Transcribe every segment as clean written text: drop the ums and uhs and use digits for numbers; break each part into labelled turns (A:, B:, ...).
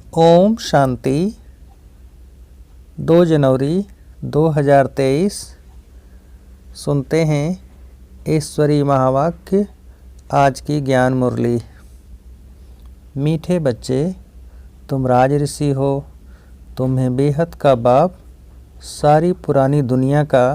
A: ओम शांति। 2 जनवरी 2023 सुनते हैं ईश्वरी महावाक्य। आज की ज्ञान मुरली। मीठे बच्चे, तुम राज ऋषि हो। तुम्हें बेहद का बाप सारी पुरानी दुनिया का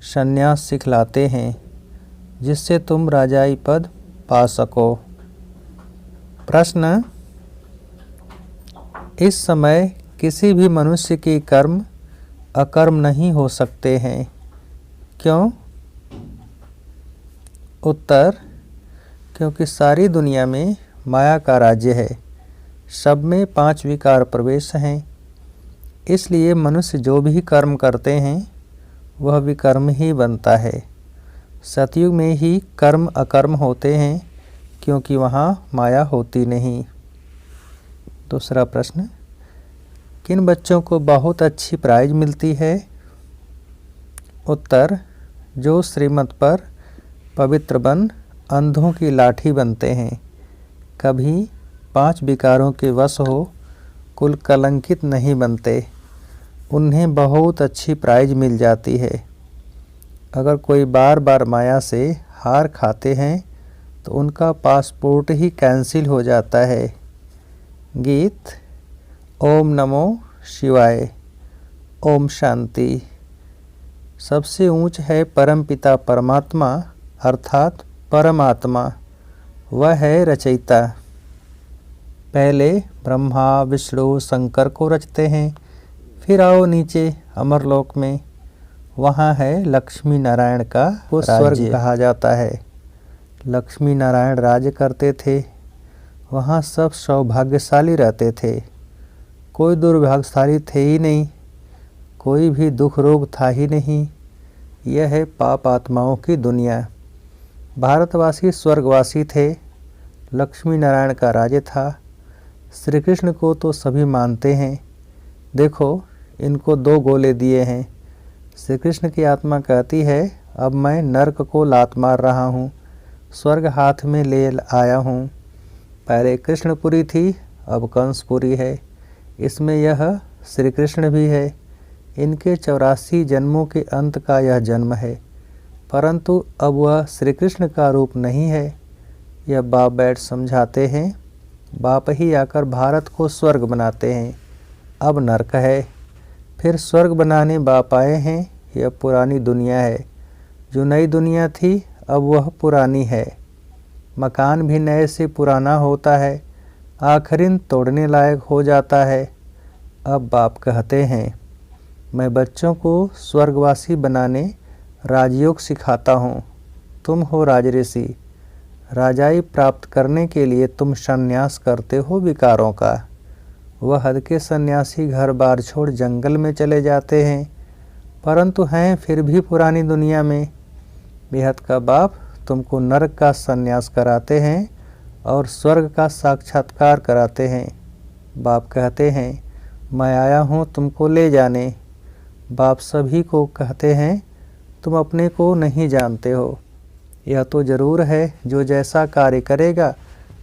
A: संन्यास सिखलाते हैं, जिससे तुम राजाई पद पा सको। प्रश्न: इस समय किसी भी मनुष्य के कर्म अकर्म नहीं हो सकते हैं, क्यों? उत्तर: क्योंकि सारी दुनिया में माया का राज्य है। सब में 5 विकार प्रवेश हैं। इसलिए मनुष्य जो भी कर्म करते हैं वह विकर्म ही बनता है। सतयुग में ही कर्म अकर्म होते हैं, क्योंकि वहाँ माया होती नहीं। दूसरा प्रश्न: किन बच्चों को बहुत अच्छी प्राइज मिलती है? उत्तर: जो श्रीमत पर पवित्र बन अंधों की लाठी बनते हैं, कभी 5 विकारों के वश हो कुल कलंकित नहीं बनते, उन्हें बहुत अच्छी प्राइज मिल जाती है। अगर कोई बार बार माया से हार खाते हैं तो उनका पासपोर्ट ही कैंसिल हो जाता है। गीत। ओम नमो शिवाय। ओम शांति। सबसे ऊंच है परमपिता परमात्मा, अर्थात परमात्मा। वह है रचयिता। पहले ब्रह्मा विष्णु शंकर को रचते हैं, फिर आओ नीचे अमरलोक में। वहाँ है लक्ष्मी नारायण का स्वर्ग कहा जाता है। लक्ष्मी नारायण राज्य करते थे। वहाँ सब सौभाग्यशाली रहते थे। कोई दुर्भाग्यशाली थे ही नहीं, कोई भी दुख रोग था ही नहीं। यह है पाप आत्माओं की दुनिया। भारतवासी स्वर्गवासी थे। लक्ष्मी नारायण का राज्य था। श्री कृष्ण को तो सभी मानते हैं। देखो, इनको 2 गोले दिए हैं। श्री कृष्ण की आत्मा कहती है, अब मैं नरक को लात मार रहा हूँ, स्वर्ग हाथ में ले आया हूँ। पहले कृष्णपुरी थी, अब कंसपुरी है। इसमें यह श्री कृष्ण भी है। इनके 84 जन्मों के अंत का यह जन्म है, परंतु अब वह श्री कृष्ण का रूप नहीं है। यह बाप बैठ समझाते हैं। बाप ही आकर भारत को स्वर्ग बनाते हैं। अब नरक है, फिर स्वर्ग बनाने बाप आए हैं। यह पुरानी दुनिया है। जो नई दुनिया थी अब वह पुरानी है। मकान भी नए से पुराना होता है, आखिरिन तोड़ने लायक हो जाता है। अब बाप कहते हैं, मैं बच्चों को स्वर्गवासी बनाने राजयोग सिखाता हूँ। तुम हो राजऋषि। राजाई प्राप्त करने के लिए तुम संन्यास करते हो विकारों का। वह हद के सन्यासी घर बार छोड़ जंगल में चले जाते हैं, परंतु हैं फिर भी पुरानी दुनिया में। बेहद का बाप तुमको नरक का सन्यास कराते हैं और स्वर्ग का साक्षात्कार कराते हैं। बाप कहते हैं, मैं आया हूँ तुमको ले जाने। बाप सभी को कहते हैं, तुम अपने को नहीं जानते हो। यह तो जरूर है, जो जैसा कार्य करेगा,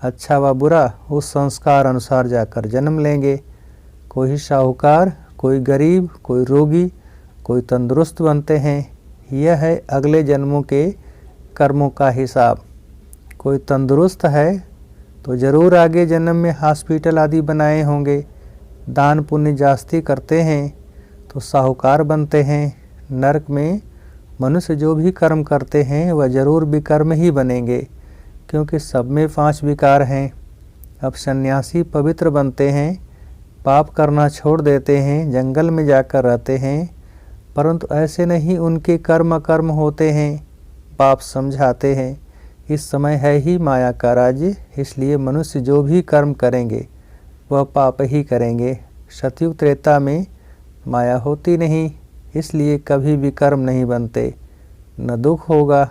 A: अच्छा व बुरा, उस संस्कार अनुसार जाकर जन्म लेंगे। कोई साहूकार, कोई गरीब, कोई रोगी, कोई तंदुरुस्त बनते हैं। यह है अगले जन्मों के कर्मों का हिसाब। कोई तंदुरुस्त है तो जरूर आगे जन्म में हॉस्पिटल आदि बनाए होंगे। दान पुण्य जास्ती करते हैं तो साहूकार बनते हैं। नरक में मनुष्य जो भी कर्म करते हैं वह जरूर विकर्म ही बनेंगे, क्योंकि सब में 5 विकार हैं। अब सन्यासी पवित्र बनते हैं, पाप करना छोड़ देते हैं, जंगल में जाकर रहते हैं, परंतु ऐसे नहीं, उनके कर्म अकर्म होते हैं। पाप समझाते हैं, इस समय है ही माया का राज्य, इसलिए मनुष्य जो भी कर्म करेंगे वह पाप ही करेंगे। सतयुग त्रेता में माया होती नहीं, इसलिए कभी भी कर्म नहीं बनते, न दुख होगा।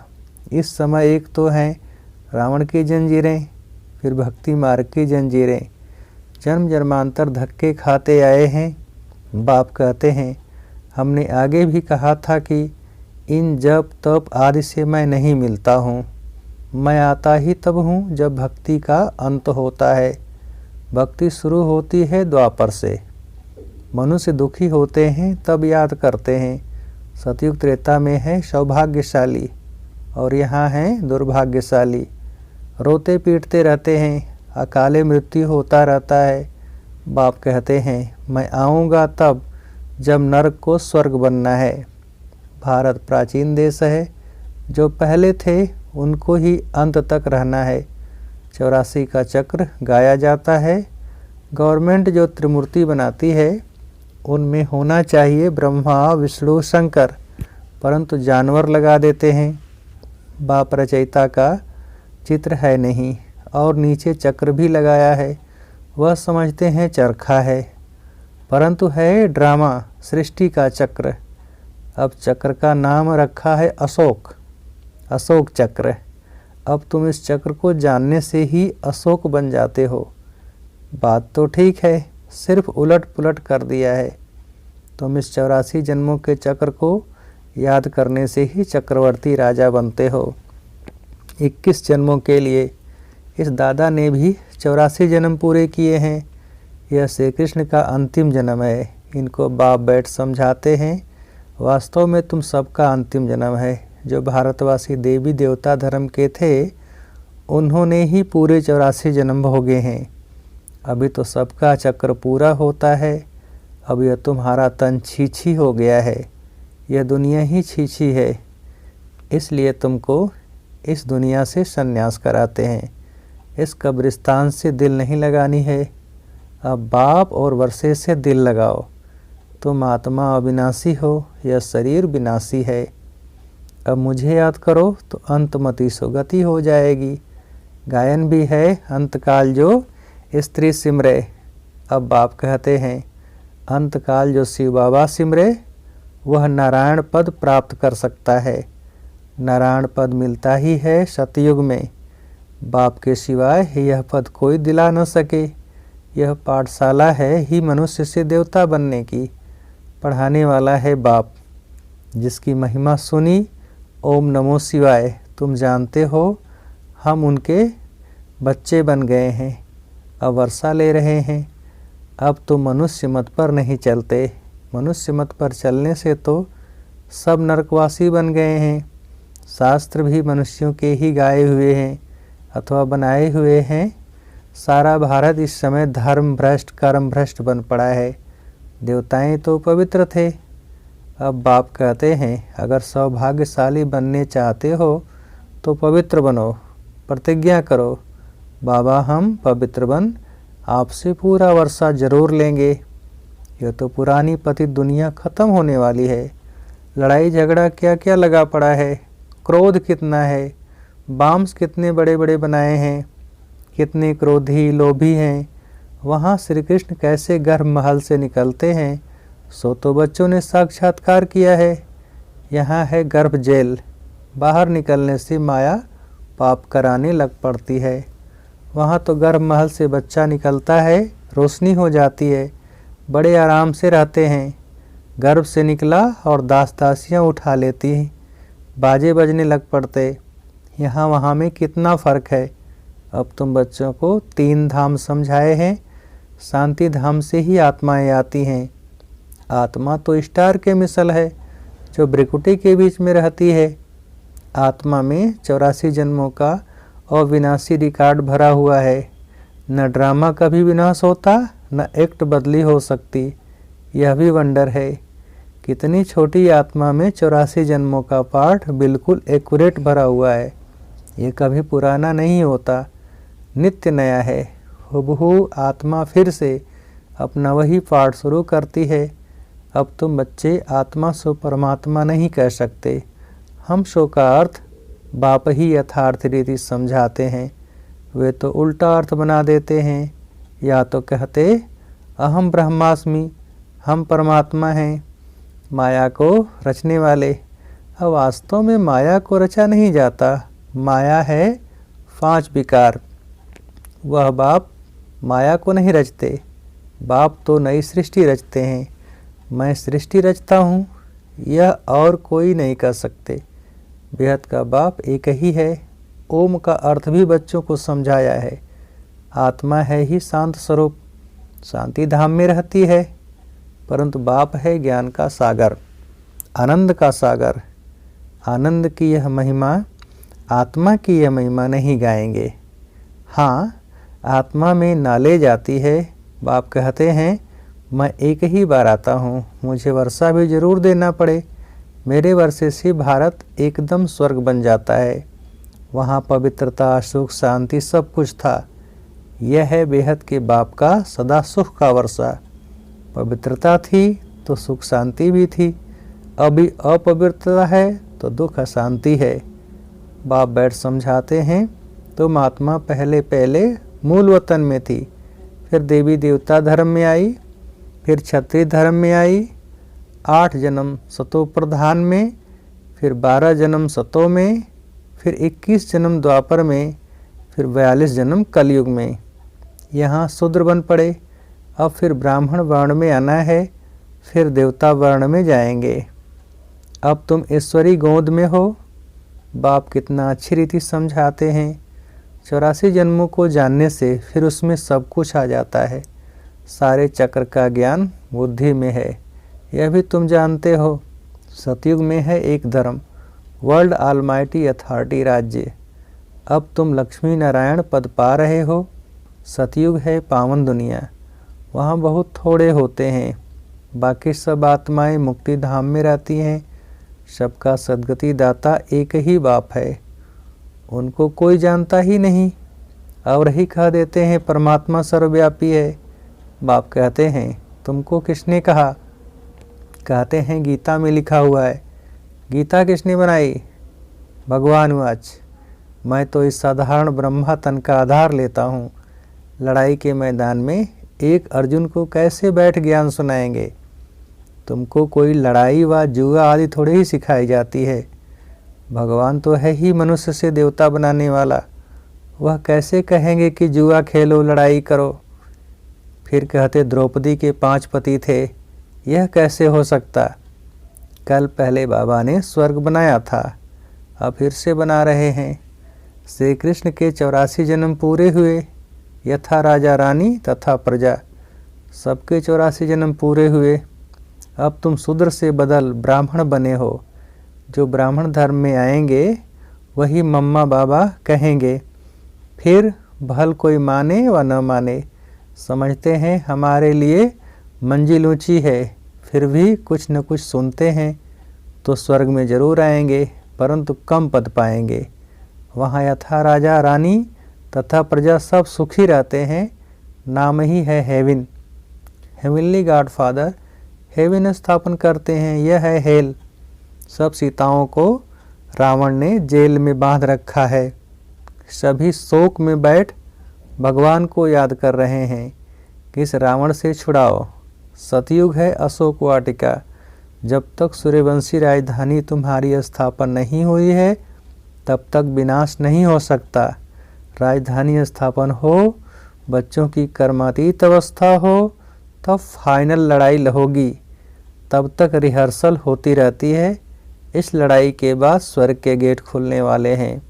A: इस समय एक तो हैं रावण की जंजीरें, फिर भक्ति मार्ग की जंजीरें। जन्म जन्मांतर धक्के खाते आए हैं। बाप कहते हैं, हमने आगे भी कहा था कि इन जप तप आदि से मैं नहीं मिलता हूँ। मैं आता ही तब हूँ जब भक्ति का अंत होता है। भक्ति शुरू होती है द्वापर से। मनुष्य दुखी होते हैं तब याद करते हैं। सतयुग त्रेता में है सौभाग्यशाली और यहाँ है दुर्भाग्यशाली। रोते पीटते रहते हैं, अकाले मृत्यु होता रहता है। बाप कहते हैं मैं आऊँगा तब जब नरक को स्वर्ग बनना है। भारत प्राचीन देश है, जो पहले थे उनको ही अंत तक रहना है। 84 का चक्र गाया जाता है। गवर्नमेंट जो त्रिमूर्ति बनाती है उनमें होना चाहिए ब्रह्मा विष्णु शंकर, परंतु जानवर लगा देते हैं। बाप रचयिता का चित्र है नहीं और नीचे चक्र भी लगाया है। वह समझते हैं चरखा है, परंतु है ड्रामा सृष्टि का चक्र। अब चक्र का नाम रखा है अशोक, अशोक चक्र। अब तुम इस चक्र को जानने से ही अशोक बन जाते हो। बात तो ठीक है, सिर्फ उलट पुलट कर दिया है। तुम इस 84 जन्मों के चक्र को याद करने से ही चक्रवर्ती राजा बनते हो। 21 जन्मों के लिए इस दादा ने भी 84 जन्म पूरे किए हैं। यह श्री कृष्ण का अंतिम जन्म है। इनको बाप बैठ समझाते हैं, वास्तव में तुम सबका अंतिम जन्म है। जो भारतवासी देवी देवता धर्म के थे उन्होंने ही पूरे 84 जन्म भोगे हैं। अभी तो सबका चक्र पूरा होता है। अब यह तुम्हारा तन छीछी हो गया है, यह दुनिया ही छीछी है, इसलिए तुमको इस दुनिया से संन्यास कराते हैं। इस कब्रिस्तान से दिल नहीं लगानी है। अब बाप और वर्षे से दिल लगाओ। तुम आत्मा अविनाशी हो, यह शरीर विनाशी है। अब मुझे याद करो तो अंतमति सुगति हो जाएगी। गायन भी है अंतकाल जो स्त्री सिमरे। अब बाप कहते हैं अंतकाल जो शिव बाबा सिमरे वह नारायण पद प्राप्त कर सकता है। नारायण पद मिलता ही है सतयुग में। बाप के सिवाय यह पद कोई दिला न सके। यह पाठशाला है ही मनुष्य से देवता बनने की। पढ़ाने वाला है बाप, जिसकी महिमा सुनी ओम नमो शिवाय। तुम जानते हो हम उनके बच्चे बन गए हैं, अब वर्षा ले रहे हैं। अब तो मनुष्य मत पर नहीं चलते। मनुष्य मत पर चलने से तो सब नरकवासी बन गए हैं। शास्त्र भी मनुष्यों के ही गाए हुए हैं अथवा बनाए हुए हैं। सारा भारत इस समय धर्म भ्रष्ट कर्म भ्रष्ट बन पड़ा है। देवताएं तो पवित्र थे। अब बाप कहते हैं अगर सौभाग्यशाली बनने चाहते हो तो पवित्र बनो, प्रतिज्ञा करो। बाबा हम पवित्र बन आपसे पूरा वर्षा जरूर लेंगे। यह तो पुरानी पतित दुनिया खत्म होने वाली है। लड़ाई झगड़ा क्या क्या लगा पड़ा है, क्रोध कितना है, बाम्स कितने बड़े बड़े बनाए हैं, कितने क्रोधी लोभी हैं। वहाँ श्री कृष्ण कैसे गर्भ महल से निकलते हैं सो तो बच्चों ने साक्षात्कार किया है। यहाँ है गर्भ जेल, बाहर निकलने से माया पाप कराने लग पड़ती है। वहाँ तो गर्भ महल से बच्चा निकलता है, रोशनी हो जाती है, बड़े आराम से रहते हैं। गर्भ से निकला और दास दासियाँ उठा लेती हैं, बाजे बजने लग पड़ते। यहाँ वहाँ में कितना फ़र्क है। अब तुम बच्चों को 3 धाम समझाए हैं। शांति धाम से ही आत्माएं आती हैं। आत्मा तो स्टार के मिसल है जो ब्रिकुटी के बीच में रहती है। आत्मा में 84 जन्मों का अविनाशी रिकॉर्ड भरा हुआ है। न ड्रामा कभी विनाश होता, न एक्ट बदली हो सकती। यह भी वंडर है। कितनी छोटी आत्मा में 84 जन्मों का पाठ बिल्कुल एक्यूरेट भरा हुआ है। ये कभी पुराना नहीं होता, नित्य नया है। हुबहू आत्मा फिर से अपना वही पाठ शुरू करती है। अब तुम बच्चे आत्मा सो परमात्मा नहीं कह सकते। हम शो का अर्थ बाप ही यथार्थ रीति समझाते हैं। वे तो उल्टा अर्थ बना देते हैं। या तो कहते अहम ब्रह्मास्मि, हम परमात्मा हैं, माया को रचने वाले। अब वास्तव में माया को रचा नहीं जाता। माया है 5 विकार। वह बाप माया को नहीं रचते। बाप तो नई सृष्टि रचते हैं। मैं सृष्टि रचता हूँ, यह और कोई नहीं कर सकते। बेहद का बाप एक ही है। ओम का अर्थ भी बच्चों को समझाया है। आत्मा है ही शांत स्वरूप, शांति धाम में रहती है, परंतु बाप है ज्ञान का सागर, आनंद का सागर। आनंद की यह महिमा, आत्मा की यह महिमा नहीं गाएंगे। हाँ, आत्मा में नॉलेज आती है। बाप कहते हैं मैं एक ही बार आता हूँ, मुझे वर्षा भी जरूर देना पड़े, मेरे वर्षे से भारत एकदम स्वर्ग बन जाता है। वहाँ पवित्रता, सुख, शांति सब कुछ था। यह है बेहद के बाप का सदा सुख का वर्षा। पवित्रता थी तो सुख शांति भी थी, अभी अपवित्रता है तो दुख अशांति है। बाप बैठ समझाते हैं तुम आत्मा पहले पहले मूल वतन में थी, फिर देवी देवता धर्म में आई, फिर क्षत्रिय धर्म में आई, 8 जन्म सतो प्रधान में, फिर 12 जन्म सतो में, फिर 21 जन्म द्वापर में, फिर 42 जन्म कलयुग में। यहाँ शूद्र बन पड़े, अब फिर ब्राह्मण वर्ण में आना है, फिर देवता वर्ण में जाएंगे। अब तुम ईश्वरी गोद में हो। बाप कितना अच्छी रीति समझाते हैं। 84 जन्मों को जानने से फिर उसमें सब कुछ आ जाता है। सारे चक्र का ज्ञान बुद्धि में है, यह भी तुम जानते हो। सतयुग में है एक धर्म, वर्ल्ड ऑलमाइटी अथॉरिटी राज्य। अब तुम लक्ष्मी नारायण पद पा रहे हो। सतयुग है पावन दुनिया, वहाँ बहुत थोड़े होते हैं, बाकी सब आत्माएं मुक्ति धाम में रहती हैं। सबका सद्गति दाता एक ही बाप है, उनको कोई जानता ही नहीं, और ही कह देते हैं परमात्मा सर्वव्यापी है। बाप कहते हैं तुमको किसने कहा? कहते हैं गीता में लिखा हुआ है। गीता किसने बनाई? भगवान वाच, मैं तो इस साधारण ब्रह्मा तन का आधार लेता हूँ। लड़ाई के मैदान में एक अर्जुन को कैसे बैठ ज्ञान सुनाएंगे? तुमको कोई लड़ाई व जुआ आदि थोड़ी ही सिखाई जाती है। भगवान तो है ही मनुष्य से देवता बनाने वाला, वह कैसे कहेंगे कि जुआ खेलो, लड़ाई करो? फिर कहते द्रौपदी के 5 पति थे, यह कैसे हो सकता? कल पहले बाबा ने स्वर्ग बनाया था, अब फिर से बना रहे हैं। श्री कृष्ण के 84 जन्म पूरे हुए, यथा राजा रानी तथा प्रजा, सबके 84 जन्म पूरे हुए। अब तुम शूद्र से बदल ब्राह्मण बने हो। जो ब्राह्मण धर्म में आएंगे वही मम्मा बाबा कहेंगे। फिर भल कोई माने व न माने, समझते हैं हमारे लिए मंजिल ऊंची है, फिर भी कुछ न कुछ सुनते हैं तो स्वर्ग में जरूर आएंगे, परंतु कम पद पाएंगे। वहाँ यथा राजा रानी तथा प्रजा सब सुखी रहते हैं, नाम ही है heaven. Heavenly God father heaven स्थापन करते हैं, यह है हेल। सब सीताओं को रावण ने जेल में बांध रखा है। सभी शोक में बैठ भगवान को याद कर रहे हैं कि इस रावण से छुड़ाओ। सतयुग है अशोक वाटिका, जब तक सूर्यवंशी राजधानी तुम्हारी स्थापन नहीं हुई है तब तक विनाश नहीं हो सकता। राजधानी स्थापन हो, बच्चों की कर्मातीत अवस्था हो, तब फाइनल लड़ाई होगी। तब तक रिहर्सल होती रहती है। इस लड़ाई के बाद स्वर्ग के गेट खुलने वाले हैं।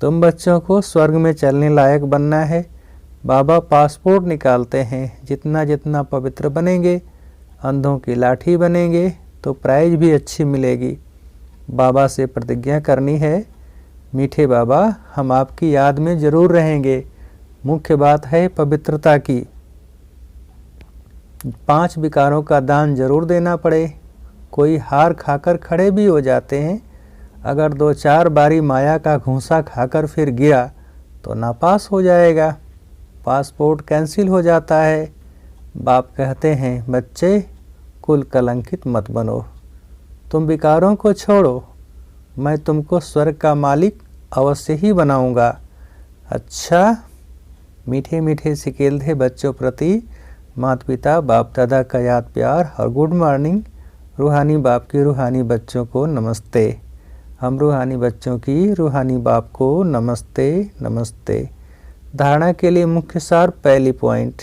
A: तुम बच्चों को स्वर्ग में चलने लायक बनना है। बाबा पासपोर्ट निकालते हैं, जितना जितना पवित्र बनेंगे, अंधों की लाठी बनेंगे तो प्राइज भी अच्छी मिलेगी। बाबा से प्रतिज्ञा करनी है, मीठे बाबा हम आपकी याद में जरूर रहेंगे। मुख्य बात है पवित्रता की। 5 विकारों का दान जरूर देना पड़े। कोई हार खाकर खड़े भी हो जाते हैं, अगर 2-4 बारी माया का घूंसा खाकर फिर गिरा तो नापास हो जाएगा, पासपोर्ट कैंसिल हो जाता है। बाप कहते हैं बच्चे कुल कलंकित मत बनो, तुम विकारों को छोड़ो, मैं तुमको स्वर्ग का मालिक अवश्य ही बनाऊंगा। अच्छा, मीठे मीठे सिकेल्दे बच्चों प्रति माता पिता बाप दादा का याद प्यार और गुड मॉर्निंग। रूहानी बाप की रूहानी बच्चों को नमस्ते। हम रूहानी बच्चों की रूहानी बाप को नमस्ते नमस्ते। धारणा के लिए मुख्य सार, पहली पॉइंट,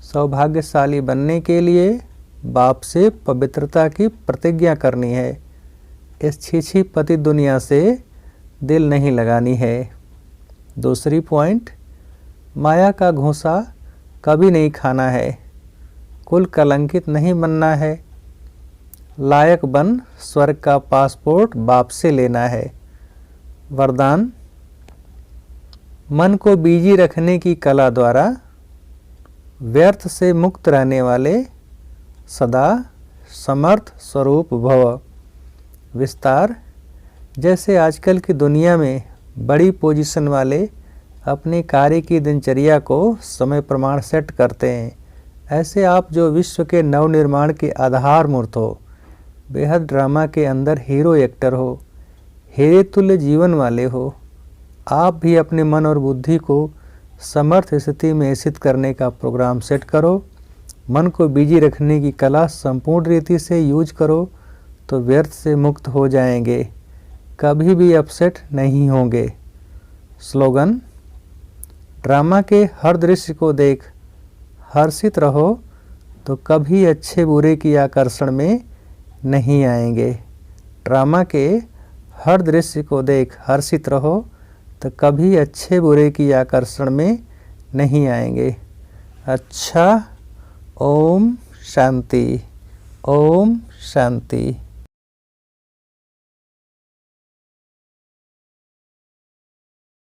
A: सौभाग्यशाली बनने के लिए बाप से पवित्रता की प्रतिज्ञा करनी है। इस छीछी पति दुनिया से दिल नहीं लगानी है। दूसरी पॉइंट, माया का घूंसा कभी नहीं खाना है, कुल कलंकित नहीं बनना है, लायक बन स्वर्ग का पासपोर्ट बाप से लेना है। वरदान, मन को बिजी रखने की कला द्वारा व्यर्थ से मुक्त रहने वाले सदा समर्थ स्वरूप भव। विस्तार, जैसे आजकल की दुनिया में बड़ी पोजीशन वाले अपने कार्य की दिनचर्या को समय प्रमाण सेट करते हैं, ऐसे आप जो विश्व के नवनिर्माण के आधार मूर्त हो, बेहद ड्रामा के अंदर हीरो एक्टर हो, हीरे तुल्य जीवन वाले हो, आप भी अपने मन और बुद्धि को समर्थ स्थिति में स्थित करने का प्रोग्राम सेट करो। मन को बिजी रखने की कला संपूर्ण रीति से यूज करो तो व्यर्थ से मुक्त हो जाएंगे, कभी भी अपसेट नहीं होंगे। स्लोगन, ड्रामा के हर दृश्य को देख हर्षित रहो तो कभी अच्छे बुरे की आकर्षण में नहीं आएंगे। ड्रामा के हर दृश्य को देख हर्षित रहो तो कभी अच्छे बुरे की आकर्षण में नहीं आएंगे। अच्छा, ओम शांति, ओम शांति।